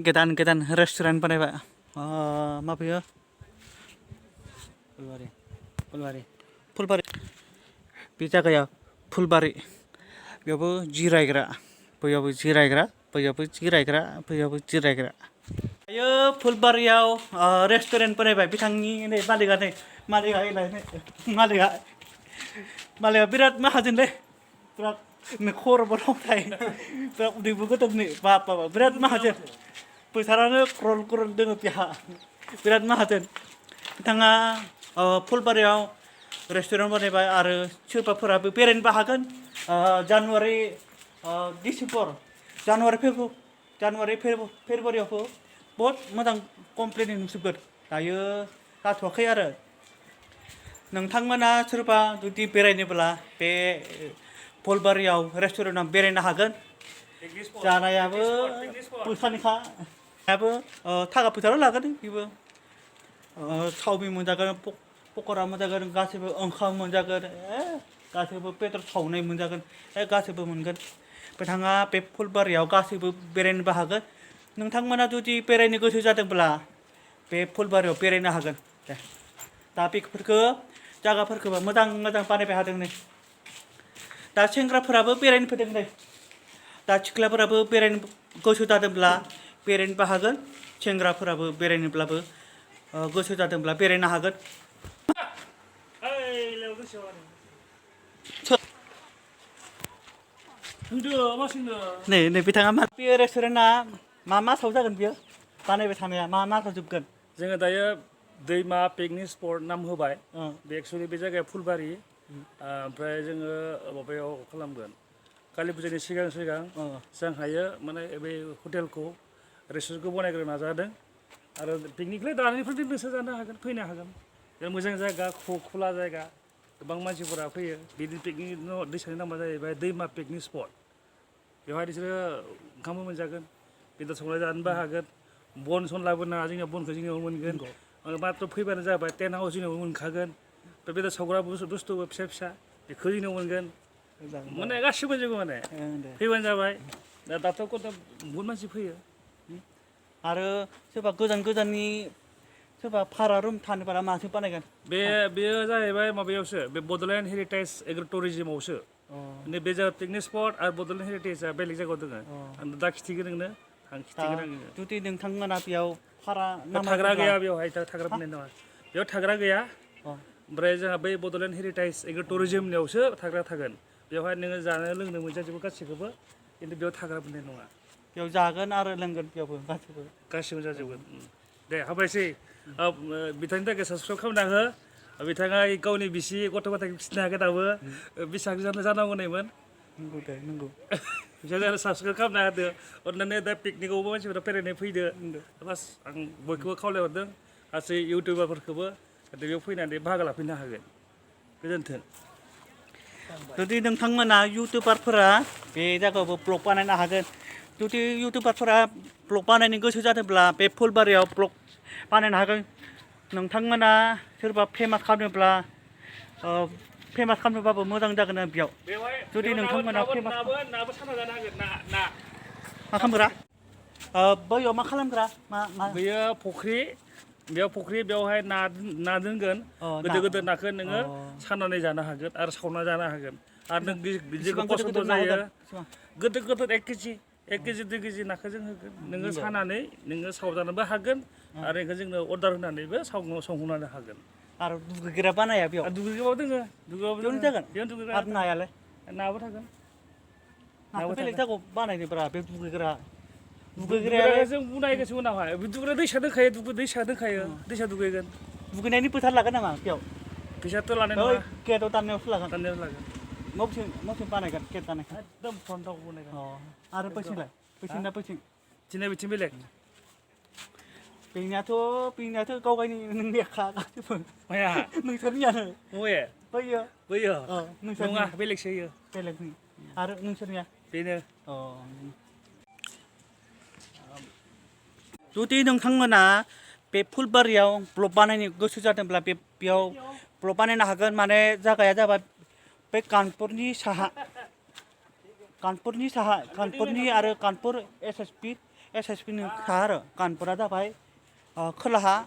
गोदान रेस्टुरेन्ट बानायबाय माबेयो फुलबारि बे जायगाया फुलबारि बेयावबो जिरायग्रा बैयावबो जिरायग्रा दायो फुलबारियाव रेस्टुरेन्ट बानायबाय बिथांनि नै मालिका बिराद माहाजोनलै बिराद खर'बो दंथाय बिराद उदैबो गोदोरनि बाब बिराद माहाजोन फैसायानो क्रल दङ बिहा बिराद माहाजोन बिथाङा फुलबारियाव रेस्टुरेन्ट बानायबाय आरो सोरबाफोराबो बेरायनोबो हागोन जानुवारि डिसेम्बर जानुवारि फेब्रुवारियावबो बहुद मोजां कमप्लिट नुजोबगोन दायो जाथ'वाखै आरो नोंथांमोना सोरबा जुदि बेरायनोब्ला बे फुलबारियाव रेस्टुरेन्टआव बेरायनो हागोन जानायाबो फैसानिखा थाखा फैसाल' लागोन बेबो चावमिन मोनजागोन पक'रा मोनजागोन गासैबो ओंखाम मोनजागोन गासैबो बेदर सावनाय मोनजागोन गासैबो मोनगोन बिथाङा बे फुलबारियाव गासैबो बेरायनोबो हागोन नोंथांमोना जुदि बेरायनो गोसो जादोंब्ला बे फुलबारियाव बेरायनो हागोन दे दा बेफोरखौ जायगाफोरखौबो मोजां बानायबाय हादों नै दा सेंग्राफोराबो बेरायनो फैदों नै दा सिख्लाफोराबो बेरायनो गोसो जादोंब्ला बेरायनोबो हागोन सेंग्राफोराबो बेरायनोब्लाबो गोसो जादोंब्ला बेरायनो हागोन नै बिथाङा मा बे रेस्टुरेन्टआ मा साव जागोन बियो बानायबाय थानाया मा जाजोबगोन जोङो दायो दैमा पिकनिक स्पट नाम होबाय बे एक्सुवेलि बे जायगाया फुलबारि ओमफ्राय जोङो माबायाव खालामगोन कालि फुजानि सिगां जों हायो माने बे हटेलखौ रेस्टुरेन्टखौ बनायग्रोनो नाजादों आरो पिकनिकलाय दानिफ्राय नोंसोर जानो हागोन फैनो हागोन मोजां जायगा खुला जायगा गोबां मानसिफोरा फैयो बिदि पिकनिक दैसानि नामा जाहैबाय दैमा पिकनिक स्पट बेवहाय बिसोरो ओंखामबो मोनजागोन बेदर संना जानोबो हागोन बन लाबोनाङा जोंनिया बनखौ जोंनियाव मोनगोन मात्र फैबानो जाबाय टेन्ट हाउस जोंनियाव मोनखागोन बे बेदर सावग्रा बुस्थुबो फिसा बेखौ जोंनियाव मोनगोन माने गासिबो मोनजोबो माने फैबानो जाबाय दाथ' बहुद मानसि फैयो आरो सोरबा गोजाननि सोरबा भारा रुम थानोब्ला मासो बानायगोन बेयो जाहैबाय माबायावसो बे बड'लेण्ड हेरिटेज एग्र' टुरिजिमावसो बे जायगा पिकनिक स्पट आरो बड'लेण्ड हेरिटेजआ बेलेग जायगायाव दङ आं दा खिथिगोन नोंनो जुदि नोंथांमोना बेयाव भारा थाग्रा गैया बेवहाय थाग्रा मोननाय नङा बेयाव थाग्रा गैया ओमफ्राय जोंहा बै बड'लेण्ड हेरिटेज एग्र' टुरिजिमनियावसो थाग्रा थागोन बेवहाय नोङो जानो लोंनो मोनजाजोबो गासैखौबो खिन्थु बेयाव थाग्रा मोननाय नङा बेयाव जागोन आरो लोंगोन बेयावबो गासिबो जाजोबगोन दे हाबायसै बिथांनि थाखाय साबसक्राइब खालामना हो बिथाङा गावनि बिसि गथ' गथायखौ फिसिनो हायाखै दाबो बेसेबां जानांगौ होननायमोन नंगौ बिसोर साबसक्राइब खालामना होदो अननानै दा पिकनिकआवबो मानसिफोरा बेरायनो फैदो बास आं बयखौबो खावलायहरदों गासै इउटुबारफोरखौबो बेयाव फैनानै बाहागो लाफैनो हागोन गोजोन्थों जुदि नोंथांमोना इउटुबारफोरा बे जायगायावबो ब्लग बानायनो हागोन जुदि इउटुबारफोरा ब्लग बानायनो गोसो जादोंब्ला बे फुलबारियाव ब्लग बानायनो हागोन नोंथांमोना सोरबा फेमास खालामनोबाबो मोजां जागोन बेयाव जुदि नोंथांमोना फेमास नाबो साना जानो हागोन ना मा खालामग्रा बैयाव मा खालामग्रा बेयो फुख्रि बेवहाय ना दोनगोन गोदो नाखौ नोङो साननानै जानो हागोन आरो सावना जानो हागोन आरो नों बिदिखौ पसन्द जायो गोदोर 1 केजि 2 केजि नाखौ जों होगोन नोङो सानानै नोङो सावजानोबो हागोन आरो बेखौ जोंनो अर्डार होनानैबो संहोनो हागोन आरो दुगैग्रा बानाया बेयाव दुगैग्राबो दोङो जागोन दुगैग्रा आरो नायालाय नाबो थागोन नाखौ बेलेग जायगायाव बानायनोब्रा बे दुगैग्राया जों बुनायगोसो उनावहाय दुगैग्रा दैसा दोनखायो दैसा दुगैगोन दुगैनायनि फोथार लागोन नामा बेयाव फैसाथ' लानाय नङा गेटआव दाननायावसो लागोन मबेथिं बानायगोन गेट बानायगोन एकदम फ्रन्टआव बानायगोन आरो बैथिंलाय बैथिं बिथिं बेलेग बेनियाथ' गाव गावनि नोंनि गासिबो माया नोंसोरनियानो बैयो नङा बेलेगसो होयो बेलेगनि आरो नोंसोरनिया बेनो जुदि नोंथांमोना बे फुलबारियाव ब्लग बानायनो गोसो जादोंब्ला बेयाव ब्लग बानायनो हागोन माने जायगाया जाबाय बे कानपुरनि साहा कानपुर आरो कानपुर SSB는 사하러 간포라다 바이 클라하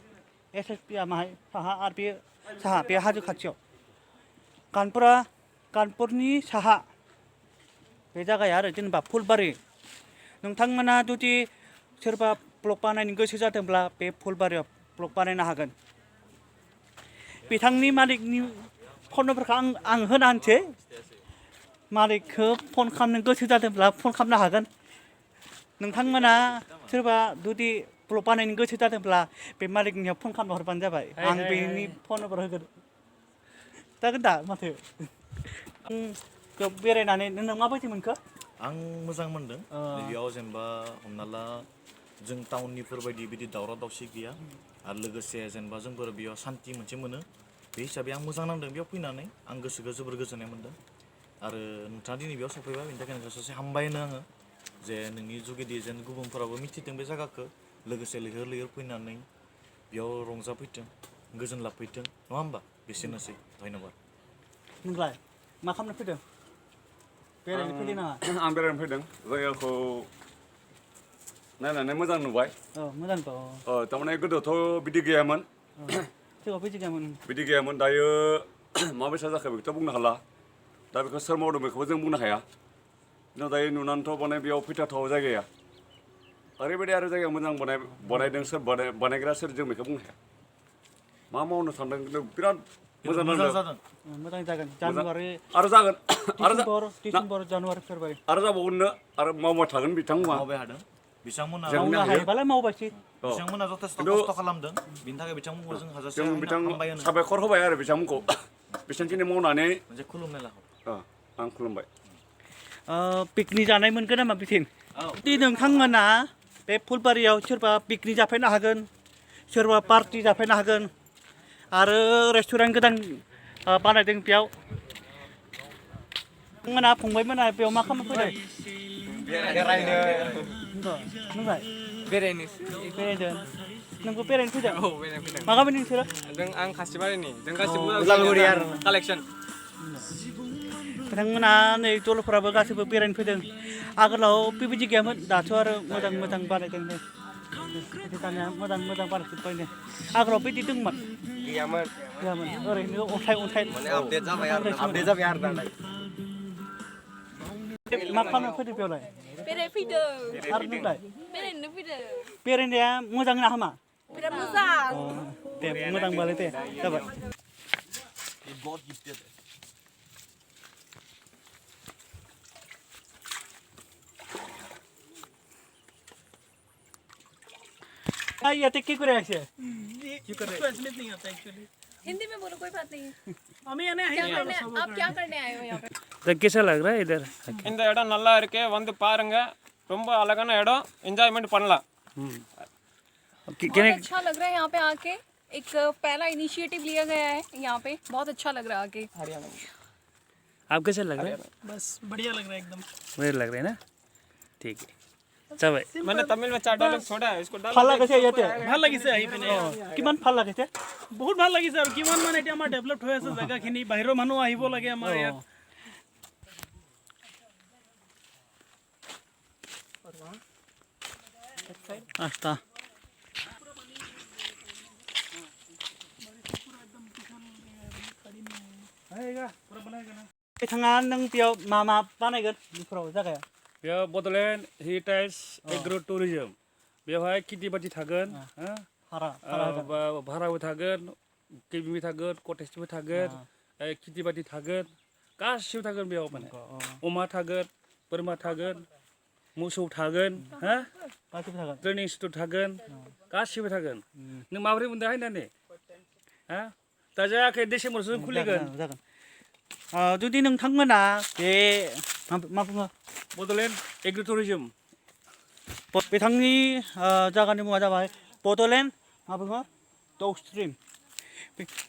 SSB야 마이 사하 아르비 사하 बे हाजो खाथियाव कानपुरनि साहा बे जायगाया आरो जेनेबा फुलबारि नोंथांमोना जुदि सोरबा ब्लग बानायनो गोसो जादोंब्ला बे फुलबारियाव ब्लग बानायनो हागोन बिथांनि मालिकनि फन नम्बरखौ आं होना होनसै मालिकखौ फन खालामनो गोसो जादोंब्ला फन खालामनो हागोन नोंथांमोना सोरबा जुदि ब्लग बानायनो गोसो जादोंब्ला बे मालिकनियाव फन खालामना हरबानो जाबाय आं बेनि फन नम्बर होगोन जागोन दा माथो बेरायनानै नों माबायदि मोनखो आं मोजां मोनदों बेयाव जेनेबा हमना ला जों टाउननिफोर बायदि बिदि दावराव दावसि गैया आरो लोगोसे जेनेबा जोंफोर बेयाव सान्थि मोनसे मोनो बे हिसाबै आं मोजां नांदों बेयाव फैनानै आं गोसोखौ जोबोर गोजोननाय मोनदों आरो नोंथाङा दिनै बेयाव सफैबाय बेनि थाखाय नोंखौ सासे हामबाय होनो आङो जे नोंनि जुगेदि जेन गुबुनफोराबो मिथिदों बे जायगाखौ लोगोसे लैहोर लैहोर फैनानै बेयाव रंजाफैथों गोजोन लाफैथों नङा होमबा बेसेनोसै धन्यबाद नोंलाय मा खालामनो फैदों बेरायनो फैदों नामा आं बेरायनो फैदों जायगाखौ नायनानै मोजां नुबाय मोजांथ' थारमाने गोदोथ' बिदि गैयामोन सिगाङाव बिदि गैयामोन बिदि गैयामोन दायो माबायसा जाखो बेखौथ' बुंनो हाला दा बेखौ सोर मावदों बेखौबो जों बुंनो हाया दायो नुनानैथ' माने बेयाव फैथावथाव जायगाया ओरैबायदि आरो जायगा मोजां बानायदों सोर बानायग्रा सोर जों बेखौ बुंनो हाया मा मावनो सानदों खिन्थु बिराद मोजां नांदों जादों मोजां जागोन जानुवारि आरो जागोन डिसेम्बर जानुवारि फेब्रुवारि आरो जाबावगोननो आरो मावबाय थागोन बिथांमोना मावबाय हादों बिथांमोना मावनो हायोबालाय मावबायसै बिथांमोना जथेस्थ' खस्थ' खालामदों बिनि थाखाय बिथांमोनखौ जों हाजासे जों बिथां हामबाय होनो साबायखर होबाय आरो बिथांमोनखौ बेसेबांखिनि मावनानै मोनसे खुलुमनाय लाखौ आं खुलुमबाय पिकनिक जानाय मोनगोन नामा बिथिं जुदि नोंथांमोना बे फुलबारियाव सोरबा पिकनिक जाफैनो हागोन सोरबा पार्टि जाफैनो हागोन आरो रेस्टुरेन्ट गोदान बानायदों बेयाव नोंथांमोना फंबायमोना बेयाव मा खालामनो फैदों बेरायनो नोंलाय बेरायनो बेरायदों नोंबो बेरायनो फैदों औ बेरायनो फैदों मा गामिनि नोंसोरो आं खासिबारिनि जों गासिबो उदालगुरि आरो कालेक्सन बिथांमोना नै दलफोराबो गासैबो बेरायनो फैदों आगोलाव बेबायदि गैयामोन दाथ' आरो मोजां मोजां बानायदों नै दानिया मोजां मोजां बानायजोब्बाय नै आगोलाव बिदि दंमोन गैयामोन ओरैनो अन्थाइ आपडेट जाबाय आरो मा खालामनो फैदों बेयावलाय बेरायफैदों आरो नोंलाय बेरायनो फैदों बेरायनाया मोजां ना हामा बिराद मोजां दे मोजांबालाय दे जाबाय ये क्या कर रहे हैं हिंदी में बोलो कोई बात नहीं है हमें आप क्या करने आए हो यहाँ पे तो कैसा लग रहा है इधर இந்த இடம் நல்லா இருக்கு வந்து பாருங்க ரொம்ப அழகான இடம் என்ஜாய்மெंट பண்ணலாம் बहुत अच्छा लग रहा है यहाँ पे आके एक पहला इनिशिएटिव लिया गया है यहाँ पे बहुत अच्छा लग रहा है आके आप कैसा लग रहा है बस बढ़िया लग रहा है एकदम बढ़िया लग रहा है ना ठीक है चल भाई मैंने तमिल में 4 डायलॉग छोड़ा है इसको ভাল লাগিছে ইয়াতে ভাল লাগিছে আহি পিনে কিমান ভাল লাগিছে বহুত ভাল লাগিছে আৰু কিমান মানে এতিয়া আমাৰ ডেভেলপ হৈ আছে জেগাখিনি বাহিৰৰ মানুহ আহিব লাগে আমাৰ ইয়াত আস্তা बिथाङा नों बेयाव मा मा बानायगोन बेफोराव जागाया बेयाव बड'लेण्ड हेरिटेज एग्र' टुरिजम बेवहाय खेथि बाथि थागोन भाराबो थागोन केबिबो थागोन कटेजबो थागोन खेथि बाथि थागोन गासिबो थागोन बेयाव माने अमा थागोन बोरमा थागोन मोसौ थागोन गासिबो थागोन ट्रेनिं इनस्टिटिउट थागोन गासिबो थागोन नों माबोरै मोनदों हायनानै दा जायाखै डिसेम्बरसो खुलिगोन जागोन जुदि नोंथांमोना बे मा बुङो बड'लेण्ड एग्र' टुरिजम बिथांनि जायगानि मुङा जाबाय बड'लेण्ड मा बुङो दौस्ट्रिम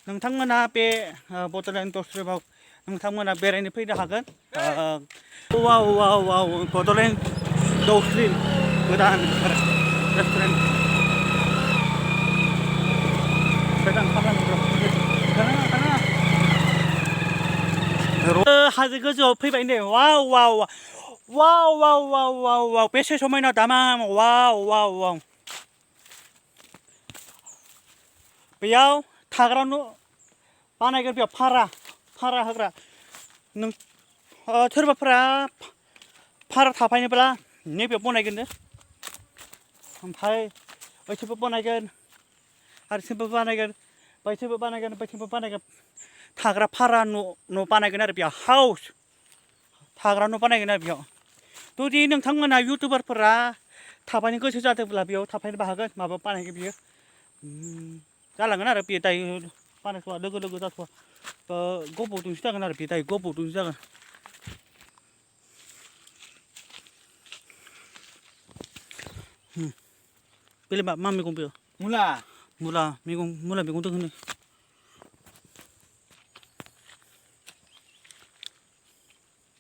नोंथांमोना बे बड'लेण्ड दौस्ट्रिमाव नोंथांमोना बेरायनो फैनो हागोन वाव बड'लेण्ड दौस्ट्रिम गोदान रेस्टुरेन्ट हाजो गोजौआव फैबाय नै वाव 와우 와우 와우 와우 와우 बेसे समायना दामाम वाव वाव वाव बेयाव थाग्रा न' बानायगोन बेयाव भारा होग्रा नों सोरबाफोरा भारा थाफैनोब्ला नैबेयाव बनायगोन ओमफ्राय बैसोरबो बनायगोन आरो सोरबो बानायगोन बैसोरबो बानायगोन थाग्रा भारा न' बानायगोन आरो बेयाव हाउस थाग्रा न' बानायगोन आरो बेयाव जुदि नोंथांमोना इउटुबारफोरा थाफैनो गोसो जादोंब्ला बेयाव थाफैनोबो हागोन माबा बानायगोन बियो जालांगोन आरो बे दायो बानायथ'वा लोगो जाथ'वा गोबावजोंसो जागोन आरो बे दायो गोबावजोंसो जागोन बेलाय मा मैगं बेयो मुला मैगं दं होनो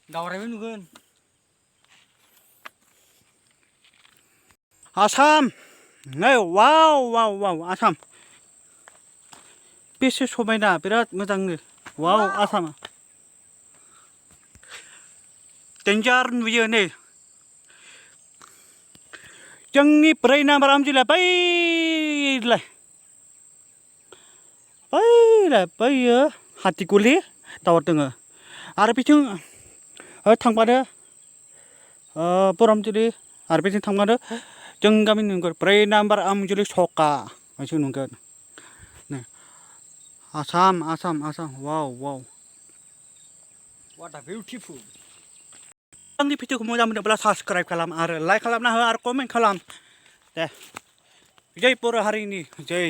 दावरायबो नुगोन आसाम नै वाव वाव वाव आसाम बेसे समायना बिराद मोजांनो वाव आसामा डेन्जार नुयो नै जोंनि 4 नाम्बार आमजिला बैयो हाथिगुलि टावार दङ आरो बिथिं थांबानो बरामजुलि आरो बिथिं थांबानो जों गामि नुगोन 4 नाम्बार आमजुलि सका मोनसे नुगोन नै आसाम वाव What a beautiful आंनि भिडिअखौ मोजां मोनोब्ला साबस्क्राइब खालाम आरो लाइक खालामना हो आरो कमेन्ट खालाम दे जय बर' हारिनि जय